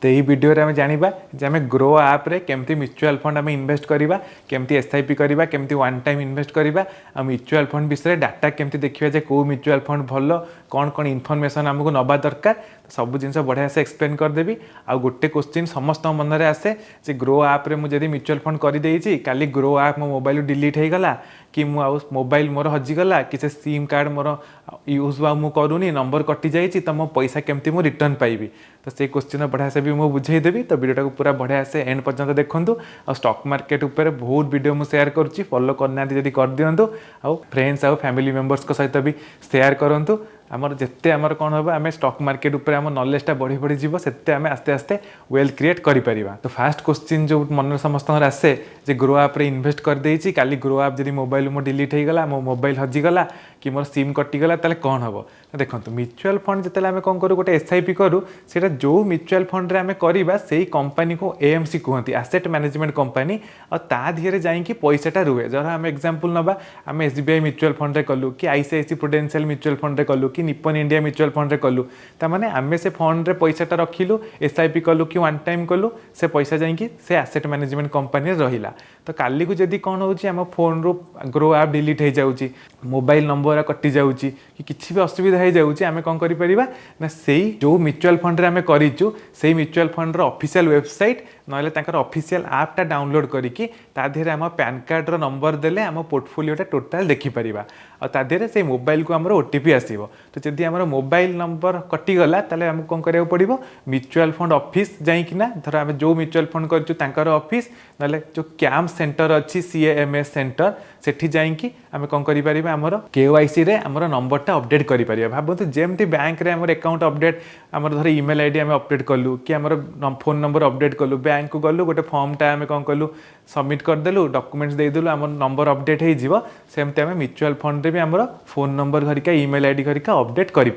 तो यही वीडियो रे आम जानिबा जे आम ग्रो ऐप रे केमती म्यूचुअल फंड आम इन्वेस्ट करबा केमती एसआईपी करबा केमती वन टाइम इन्वेस्ट करबा आ म्यूचुअल फंड विषय डाटा केमती देखिबा जे को म्यूचुअल फंड भलो कौन कौन इनफॉरमेशन हमको नबा दरकार सब जिन बढ़िया से एक्सप्लेन करदेवी आ गोटे क्वेश्चन समस्त मन में आसे जे ग्रो ऐप रे मुझे म्यूचुअल फंड कर देइछि काली ग्रो ऐप मो मोबाइल डिलीट हो गला कि मु मोबाइल मोर हजिगला कि से सिम कार्ड मोर यूज मु करूनी नंबर कटि जाइए तो मो पैसा केमती मु रिटर्न पाइबी तो से क्वेश्चन बढ़िया से भी मुझे बुझेदेवी तो वीडियो को पूरा बढ़िया से एंड पर्यंत देखूँ आ स्टॉक मार्केट उपर बहुत वीडियो मुझे शेयर करुँची फॉलो करना जदि कर दिंतु आउ फ्रेंड्स आउ फैमिली मेंबर्स को सहित भी शेयर करूँ आमर जिते आमर कौन हम आम स्टॉक मार्केट उपर आम नॉलेजटा बढ़ी बढ़ी जीव से आम आस्ते आस्ते वेल्थ क्रिएट करिपरिबा। तो फास्ट क्वेश्चन जो मन समस्त आसे जे ग्रो ऐप रे इन्वेस्ट कर देइछि काली ग्रो ऐप जदि मोबाइल मो डिलीट हो गला मो मोबाइल हजिगला कि मोर सिम कटिगला ताले कौन हम देखो म्यूचुअल फंड जिते आम कौन करूँ गोटे एसआईपी करूँ से जो म्यूचुअल फंड रे आम करवा से कंपनी को एएमसी कहते एसेट मैनेजमेंट कंपनी और ता धीरे जाइए पैसाटा रुहे जर आम एग्जांपल नबा आम एसबीआई म्यूचुअल फंड रे कलु कि आईसीआईसी प्रुडेंशियल म्यूचुअल फंड रे कलु कि निप्पन इंडिया म्यूचुअल फंड रे कलु तामाने आमे से फंड रे पैसाटा रखिलु एसआईपी कलु कि वन टाइम कलु से पैसा जाइए से एसेट मैनेजमेंट कंपनी रहिला तो काली को जदि कौन होची आम फोन रो ग्रो ऐप डिलीट हो जाउची मोबाइल नंबर कटि जाउची कि किछि भी असुविधा हो जाउची आमे कोन करि परिबा ना सेही जो म्यूचुअल फंड रे आमे करिचु सेही म्यूचुअल फंड रो ऑफिशियल वेबसाइट नले ताकर ऑफिशियल ऐपटा डाउनलोड करिकी ता देहरे आम पैन कार्ड रो नंबर देले आम पोर्टफोलियोटा टोटल देखि परिबा और ता देहरे से मोबाइल को हमर ओटीपी आसीबो तो जदि हमर मोबाइल नंबर कटि गला ताले हम कोन करियो पड़िबो म्यूचुअल फंड ऑफिस जाइकिना धर आम जो म्यूचुअल फंड करचु ताकर ऑफिस नले जो कैंप सेंटर अच्छी सीएमएस सेंटर सेठी जाइकी आम कौन करें आमर केवाईसी रे आमर नंबरटा अपडेट करें भावतु जमती बैंक रे आमर अकाउंट अपडेट आमर धर ईमेल आईडी आम अपडेट कलु कि आमर फोन नंबर अपडेट कलु बैंक को गलु गोटे फॉर्मटा आम कौन कलु सबमिट करदेलु डॉक्यूमेंट्स देदेलु आम नंबर अपडेट हो सेमती आम म्यूचुअल फंड रे भी आमर फोन नंबर घरिका ईमेल आईडी घरिका अपडेट करें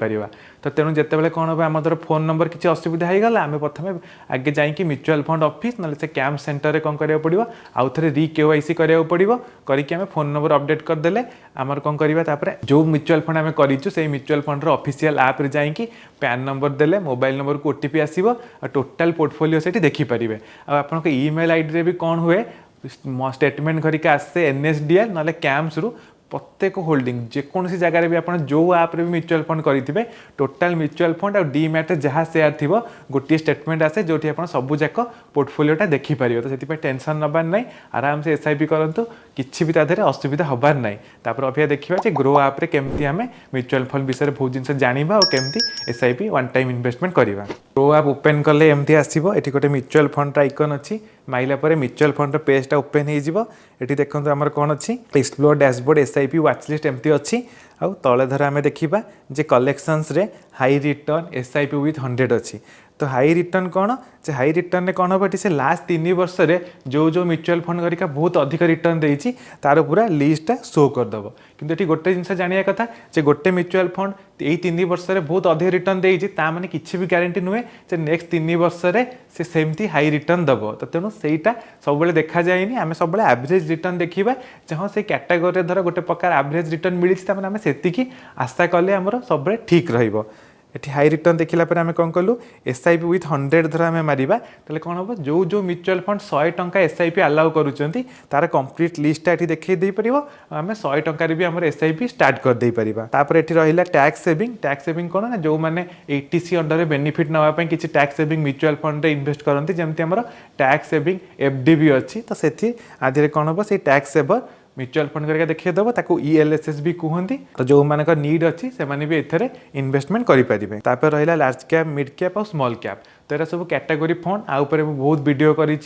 तो तेणु जितेबाला कौन हम आम धर फोन नंबर किसी असुविधा हो गला आम प्रथम आगे जाइए म्यूचुअल फंड ऑफिस ना से कैंप सेंटर रे कौन करा पड़ो आउ थे री केवाईसी करा पड़ो करके आम फोन नंबर अपडेट करदेले आमर कौन करवा जो म्यूचुअल फंड आम करूँ से म्यूचुअल फंड ऑफिशियल ऐप रे जाइए पैन नंबर देले मोबाइल नंबर को ओटीपी आसीबो और टोटल पोर्टफोलियो से देखिपारे आपन ईमेल आईडी रे भी कौन हुए स्टेटमेंट घरिका आसे एनएसडीएल ना कैंप्स रु प्रत्येक होल्डिंग जेकोसी जगह भी आप जो आप भी म्यूचुअल फंड करेंगे टोटाल म्यूचुअल फंड और डीमैट जहाँ सेयार थी गोटे स्टेटमेंट आसे जो आप सबूक पोर्टफोलियोटा देखिपारे तो से टेंशन नबार ना आराम से एसआईपी करूँ किसी भी तादेह असुविधा हबार ना तापर अभिया देखा ग्रो ऐप रे केमती आम म्यूचुअल फंड विषय बहुत जिन जाना और केमती एसआईपी वन टाइम इन्वेस्टमेंट करवा ग्रो ऐप ओपन कले एमती आसो ये गोटे म्यूचुअल फंड आइकन अच्छी माइला पर म्यूचुअल फंड पेजटा ओपन हो देखो आमर कौन अच्छी explore dashboard SIP watch list एमती अच्छी आउ तले धर आम देखा जे कलेक्शंस रे हाई रिटर्न एसआईपी विथ 100 अच्छी तो हाई रिटर्न कौन से हाई रिटर्न कौन हम से लास्ट 3 वर्ष रे जो म्यूचुअल फंड घरिका बहुत अधिक रिटर्न देइछि तार पूरा लिस्टा शो करदेव किंतु ये गोटे जिन जाना कथा जे गोटे म्यूचुअल फंड यही 3 वर्ष रे बहुत अधिक रिटर्न देइछि ता माने किछि भी गारंटी नुहे जे नेक्स्ट 3 वर्ष रे से सेमती हाई रिटर्न दब तो तेणु सेटा सब देखा जाएनि आम सब एवरेज रिटर्न देखा जहाँ से कैटेगोरी धर गोटे प्रकार एवरेज रिटर्न मिली आम से आशा कले आमर सब ठीक रहिबो ये हाई रिटर्न देखला पर आम कौन कलु एसआईपी विथ 100 धर आम मारिबा ताले कौन हम जो म्यूचुअल फंड 100 टंका एसआईपी अलाउ करूचंती तार कंप्लीट लिस्टटा एठी देखै देई परिबो आम 100 टंका रे भी हमर एसआईपी स्टार्ट कर देई परिबा तापर एठी रहिला टैक्स सेविंग कोन ना जो माने एटीसी अंडर रे बेनिफिट नवा पय किछि टैक्स सेविंग म्यूचुअल फंड रे इन्वेस्ट करंती जेमति हमर टैक्स सेविंग एफडी भी अछि तो सेथि आधीरे कौन हम से टैक्स सेवर म्यूचुअल फंड करके देखिदेव ताकू ईएलएसएस भी कहते तो जो मान नीड अच्छी से भी एथरे इन्वेस्टमेंट करेंगे तापर रहा लार्ज कैप मिड कैप और स्मॉल कैप तो यहाँ सब कैटेगोरी फंड आउे बहुत वीडियो करी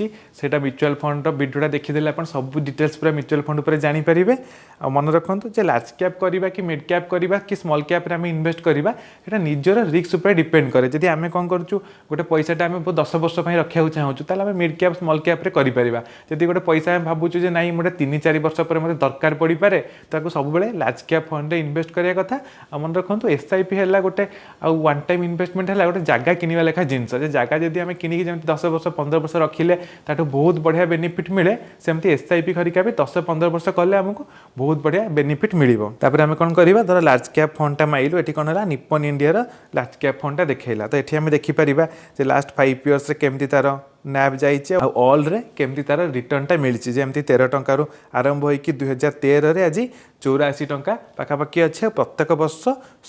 म्यूचुअल फंड वीडियोटा देखीदे आप सब डिटेल्स पूरा म्यूचुअल फंड पर जानीपारे आ मन रखु जो लार्ज कैप करवा कि मिड कैप करवा कि स्मॉल कैप आम इन्वेस्ट करवा ये निजर रिस्क उपर डिपेंड करे जदि आम कौन करूँ गोटे पैसाटा आम 10 वर्ष रखा चाहूँ ताल मिड कैप स्मॉल कैप करें जदि गोटे पैसा भावुँ ना मोटे 3-4 वर्ष पर ପରେ ମୋତେ ଦରକାର ପଡ଼ିପାରେ ତାକୁ ସବୁବେଳେ ଲାର୍ଜ କ୍ୟାପ୍ ଫଣ୍ଡରେ ଇନଭେଷ୍ଟ କରିବା କଥା। ଆଉ ମନେ ରଖନ୍ତୁ SIP ହେଲା ଗୋଟେ ଆଉ ୱାନ୍ ଟାଇମ୍ ଇନଭେଷ୍ଟମେଣ୍ଟ ହେଲା ଗୋଟେ ଜାଗା କିଣିବା ଲେଖା ଜିନିଷ, ଯେ ଜାଗା ଯଦି ଆମେ କିଣିକି ଯେମିତି 10 ବର୍ଷ 15 ବର୍ଷ ରଖିଲେ ତାଠୁ ବହୁତ ବଢ଼ିଆ ବେନିଫିଟ୍ ମିଳେ, ସେମିତି SIP କରିକା ବି 10-15 ବର୍ଷ କଲେ ଆମକୁ ବହୁତ ବଢ଼ିଆ ବେନିଫିଟ୍ ମିଳିବ। ତାପରେ ଆମେ କ'ଣ କରିବା, ଧର ଲାର୍ଜ କ୍ୟାପ୍ ଫଣ୍ଡଟା ମାଇଲୁ, ଏଠି କ'ଣ ହେଲା ନିପନ ଇଣ୍ଡିଆର ଲାର୍ଜ କ୍ୟାପ୍ ଫଣ୍ଡଟା ଦେଖେଇଲା। ତ ଏଠି ଆମେ ଦେଖିପାରିବା ଯେ ଲାଷ୍ଟ 5 ଇୟର୍ସରେ କେମିତି ତାର ନ୍ୟାବ୍ ଯାଇଛି ଆଉ ଅଲ୍ରେ କେମିତି ତାର ରିଟର୍ଣ୍ଣଟା ମିଳିଛି। ଯେମିତି 13 ଟଙ୍କାରୁ ଆରମ୍ଭ ହୋଇକି 2013ରେ ଆଜି 84 ଟଙ୍କା ପାଖାପାଖି ଅଛି ଆଉ ପ୍ରତ୍ୟେକ ବର୍ଷ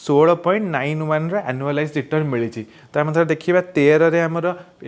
16.91ର ଆନୁଆଲାଇଜ୍ ରିଟର୍ଣ୍ଣ ମିଳିଛି। ତ ଆମେ ଧର ଦେଖିବା 13ରେ ଆମର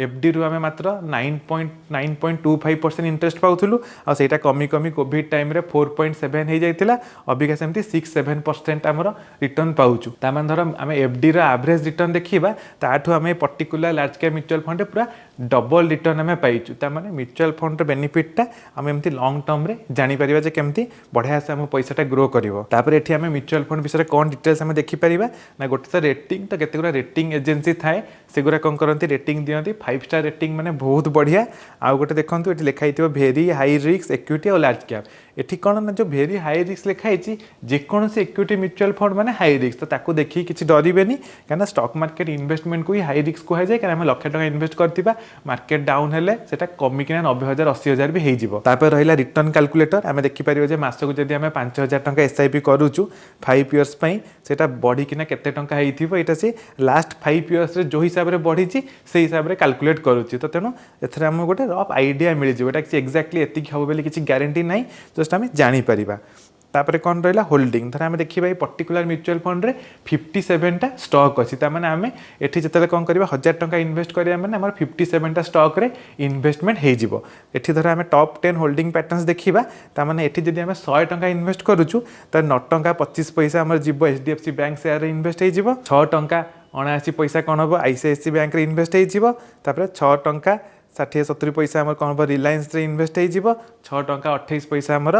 FDରୁ ଆମେ ମାତ୍ର 9.25% ଇଣ୍ଟରେଷ୍ଟ ପାଉଥିଲୁ ଆଉ ସେଇଟା କମି କମି କୋଭିଡ଼ ଟାଇମ୍ରେ 4.7 ହେଇଯାଇଥିଲା, ଅବିକା ସେମିତି 6-7% ଆମର ରିଟର୍ଣ୍ଣ ପାଉଛୁ। ତାମାନେ ଧର ଆମେ FDର ଆଭରେଜ୍ ରିଟର୍ଣ୍ଣ ଦେଖିବା, ତାଠୁ ଆମେ ପର୍ଟିକୁଲାର ଲାର୍ଜ କ୍ୟାପ୍ ମ୍ୟୁଚୁଆଲ୍ ଫଣ୍ଡରେ ପୁରା ଡବଲ ରିଟର୍ଣ୍ଣ ଆମେ ପାଇଛୁ। ତାମାନେ ମ୍ୟୁଚୁଆଲ୍ ଫଣ୍ଡର ବେନିଫିଟଟା ଆମେ ଏମିତି ଲଙ୍ଗ ଟର୍ମରେ ଜାଣିପାରିବା ଯେ କେମିତି ବଢ଼ିଆ ସେ ଆମ ପଇସାଟା ଗ୍ରୋ କରିବ। ତାପରେ ଏଠି ଆମେ ମ୍ୟୁଚୁଆଲ୍ ଫଣ୍ଡ ବିଷୟରେ କ'ଣ ଡିଟେଲ୍ସ ଆମେ ଦେଖିପାରିବା ନା, ଗୋଟେ ତ ରେଟିଂ, ତ କେତେଗୁଡ଼ା ରେଟିଂ ଏଜେନ୍ସି ଥାଏ, ସେଗୁଡ଼ା କ'ଣ କରନ୍ତି ରେଟିଂ ଦିଅନ୍ତି। 5 ଷ୍ଟାର ରେଟିଂ ମାନେ ବହୁତ ବଢ଼ିଆ। ଆଉ ଗୋଟେ ଦେଖନ୍ତୁ ଏଠି ଲେଖା ହେଇଥିବ ଭେରି ହାଇ ରିସ୍କ ଇକ୍ୱିଟି ଆଉ ଲାର୍ଜ କ୍ୟାପ୍। ଏଠି କ'ଣ ନା ଯେଉଁ ଭେରି ହାଇ ରିସ୍କ ଲେଖା ହେଇଛି, ଯେକୌଣସି ଇକ୍ୱିଟି ମ୍ୟୁଚୁଆଲ୍ ଫଣ୍ଡ ମାନେ ହାଇ ରିସ୍କ, ତ ତାକୁ ଦେଖିକି କିଛି ଡରିବେନି, କାହିଁକିନା ଷ୍ଟକ୍ ମାର୍କେଟ ଇନଭେଷ୍ଟମେଣ୍ଟକୁ ହିଁ ହାଇ ରିସ୍କ କୁହାଯାଏ। କାରଣ ଆମେ ଲକ୍ଷେ ଟଙ୍କା ଇନଭେଷ୍ଟ କରିଥିବା, ମାର୍କେଟ ଡାଉନ୍ ହେଲେ ସେଟା କମିକିନା 90,000 80,000 ବି ହେଇଯିବ। ତାପରେ ରହିଲା ରିଟର୍ଣ୍ଣ କାଲକୁଲେଟର, ଆମେ ଦେଖିପାରିବା ଯେ ମାସକୁ ଯଦି ଆମେ 5,000 ଟଙ୍କା SIP କରୁଛୁ 5 ଇୟର୍ସ ପାଇଁ, ସେଟା ବଢ଼ିକିନା କେତେ ଟଙ୍କା ହେଇଥିବ, ଏଇଟା ସେ ଲାଷ୍ଟ 5 ଇୟର୍ସରେ ଯେଉଁ ହିସାବରେ ବଢ଼ିଛି ସେଇ ହିସାବରେ କାଲକୁଲେଟ୍ କରୁଛି। ତ ତେଣୁ ଏଥିରେ ଆମକୁ ଗୋଟେ ରଫ୍ ଆଇଡ଼ିଆ ମିଳିଯିବ, ଏଇଟା କିଛି ଏକ୍ଜାକ୍ଟଲି ଏତିକି ହେବ ବୋଲି କିଛି ଗ୍ୟାରେଣ୍ଟି ନାହିଁ, ଜଷ୍ଟ ଆମେ ଜାଣିପାରିବା। ତାପରେ କ'ଣ ରହିଲା ହୋଲ୍ଡିଂ, ଧର ଆମେ ଦେଖିବା ଏଇ ପର୍ଟିକୁଲାର ମ୍ୟୁଚୁଆଲ୍ ଫଣ୍ଡରେ 57ଟା ଷ୍ଟକ୍ ଅଛି। ତାମାନେ ଆମେ ଏଠି ଯେତେବେଳେ କ'ଣ କରିବା 1,000 ଟଙ୍କା ଇନଭେଷ୍ଟ କରିବା ମାନେ ଆମର 57ଟା ଷ୍ଟକ୍ରେ ଇନଭେଷ୍ଟମେଣ୍ଟ ହେଇଯିବ। ଏଠି ଧର ଆମେ ଟପ୍ 10 ହୋଲ୍ଡିଂ ପ୍ୟାଟର୍ନସ୍ ଦେଖିବା, ତାମାନେ ଏଠି ଯଦି ଆମେ 100 ଟଙ୍କା ଇନଭେଷ୍ଟ କରୁଛୁ ତ 9 ଟଙ୍କା 25 ପଇସା ଆମର ଯିବ HDFC ବ୍ୟାଙ୍କ ସେୟାରରେ ଇନଭେଷ୍ଟ ହେଇଯିବ, 6 ଟଙ୍କା 79 ପଇସା କ'ଣ ହେବ ICICI ବ୍ୟାଙ୍କରେ ଇନଭେଷ୍ଟ ହେଇଯିବ, ତାପରେ 6 ଟଙ୍କା 60-70 ପଇସା ଆମର କ'ଣ ହେବ ରିଲାଏନ୍ସରେ ଇନଭେଷ୍ଟ ହେଇଯିବ, 6 ଟଙ୍କା 28 ପଇସା ଆମର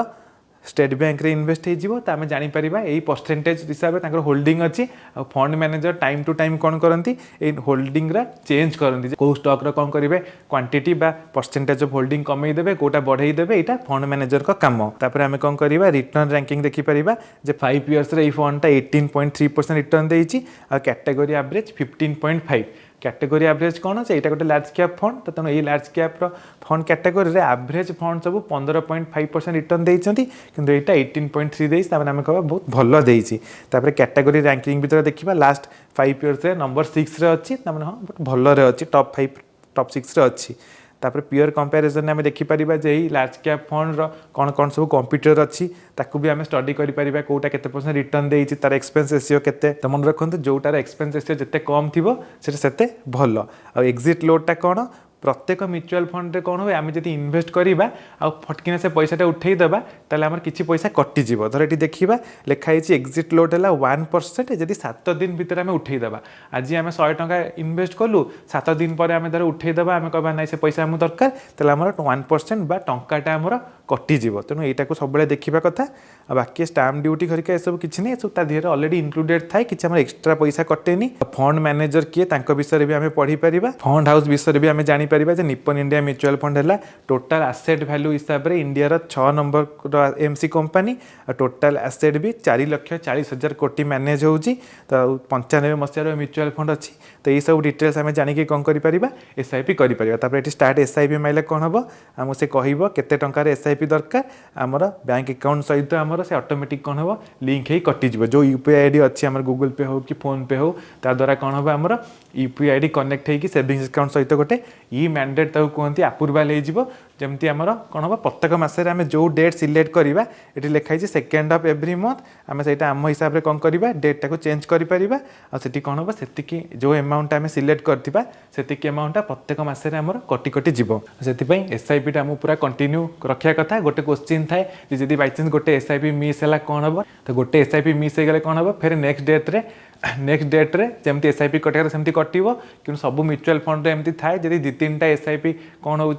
ଷ୍ଟେଟ୍ ବ୍ୟାଙ୍କରେ ଇନଭେଷ୍ଟ ହେଇଯିବ। ତ ଆମେ ଜାଣିପାରିବା ଏଇ ପରସେଣ୍ଟେଜ ହିସାବରେ ତାଙ୍କର ହୋଲ୍ଡିଂ ଅଛି। ଆଉ fund manager time to time କ'ଣ କରନ୍ତି, ଏଇ ହୋଲ୍ଡିଂରେ ଚେଞ୍ଜ କରନ୍ତି, ଯେ କେଉଁ ଷ୍ଟକ୍ର କ'ଣ କରିବେ କ୍ୱାଣ୍ଟିଟି ବା ପରସେଣ୍ଟେଜ ଅଫ୍ ହୋଲ୍ଡିଂ କମେଇ ଦେବେ, କେଉଁଟା ବଢ଼େଇ ଦେବେ, ଏଇଟା ଫଣ୍ଡ ମ୍ୟାନେଜରଙ୍କ କାମ। ତାପରେ ଆମେ କ'ଣ କରିବା ରିଟର୍ଣ୍ଣ ର୍ୟାଙ୍କିଂ ଦେଖିପାରିବା ଯେ 5 ଇୟର୍ସରେ ଏଇ ଫଣ୍ଡଟା 18.3% ରିଟର୍ଣ୍ଣ ଦେଇଛି ଆଉ କ୍ୟାଟେଗୋରୀ ଆଭରେଜ 15.5। कैटेगोरी एवरेज कौन से यहाँ गोटे लार्ज कैप फंड तो तेणु ये large cap fund category average fund सब 15.5% रिटर्न देती किंतु यहाँ 18.3 देती आम कह बहुत भल देती कैटेगोरी रैंकिंग भर देखा लास्ट 5 इयर्स नंबर 6 अच्छी हाँ बहुत भल अच्छी टॉप 5 टॉप 6 अच्छी तापर पियर कंपैरिजन में देखिपर जे लार्ज कैप फंड कौन कौन सब कंप्यूटर अच्छी ताकू भी आम स्टडी करें कौटा के रिटर्न देती तार एक्सपेंस रेशियो केते तो मन रखते जोटार एक्सपेंस रेशियो जिते कम थी से भल आ एक्जिट लोडटा कौन प्रत्येक म्यूचुअल फंड रे कौन हुए आम जब इन्वेस्ट करवा आ फटकिना से पैसाटा उठेदेवा ताल आम कि पैसा कटिज धर ये देखा लिखाई एक्जिट लोड है 1% जदि 7 दिन भितर आम उठेदेवा आज आम 100 टका इन्वेस्ट कलु 7 दिन पर आम धर उठेदेवा आम कह ना से पैसा आम दरकार ताल 1% बा टंकाटा आमर कटिज तेणु यहाँ सब देखा कथा बाकी स्टाम्प ड्यूटी खरिका सब किसी नहीं सब देहर अलरेडी इनक्लूडेड थाए कि एक्सट्रा पैसा कटेनी फंड मैनेजर किए विषय भी आम पढ़ी पार फंड हाउस विषय भी आम जानी निप्पन इंडिया म्यूचुअल फंड है टोटाल एसेट वैल्यू हिसाब से India 6 number MC company total asset भी 4,40,000 कोटी मैनेज होती तो 95 मसीहार म्यूचुअल फंड अच्छी तो ये सब डिटेल्स आम जानिक कौन कर एसआईपी कर स्टार्ट एसआईपी माइले कौन हम आमको से कह केते टंकार एसआईपी दरकार आमर बैंक अकाउंट सहित आमर से ऑटोमेटिक कौन हम लिंक ही कटिज जो यूपीआई आईडी अच्छी आम गूगल पे हो कि फोन पे हो ता द्वारा कौन हम आमर यूपीआई आईडी कनेक्ट होगी सेविंग्स अकाउंट सहित गोटे ई मैंडेट ताको कहते अप्रूवाल हो जमती आमर कौन हम प्रत्येक मसरे आम जो डेट सिलेक्ट करवा ये लिखाई 2nd ऑफ एवरी मंथ आम से आम हिसाब से कौन करवा डेटा को चेंज करें आती कौन हम से जो अमाउंट आम सिलेक्ट करवा से अमाउंटा प्रत्येक मसरे आम कटि कटि जीव से एसआईपी टा पूरा कंटिन्यू रखा कथा गोटे क्वेश्चन थाए जब बाइचान्स गोटे एसआईपी मिस है कौन हम तो गोटे एसआईपी मिस हो गले कौन हम फिर नेक्स्ट डेट्रे जमी एसआईपी कटार सेमती कटो कि सब म्यूचुअल फंड एमती थाए जब 2-3टा एसआईपी कौन हो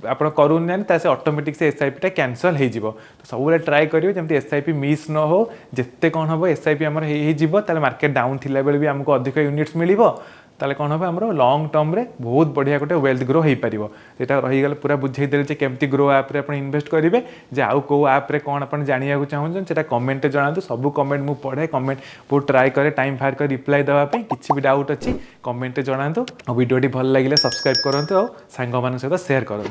आप करूनी से ऑटोमेटिक से एसआईपी कैंसल हो तो सब ट्राए करेंगे जमी एसआईपी मिस न हो जिते कौन हम एसआईपी आम मार्केट डाउन थिला बेले भी आमको अधिक यूनिट्स मिल ताले कौन हम आम लंग टर्म रे बहुत बढ़िया गोटे वेल्थ ग्रो हो पार यहाँ रहीगला पूरा बुझेदेली केमती ग्रो ऐप रे आप इन्वेस्ट करेंगे जे आउ कौ ऐप रे कौन आप जाना चाहूँ से कमेंट जनातु सब कमेंट मुझे पढ़े कमेंट बहुत ट्राए करे टाइम बाहर कर रिप्लाई देवाई किसी भी डाउट अच्छी कमेंट जनातु वीडियो भल लगे सब्सक्राइब करूँ और सांग सहित सेयार करूँ।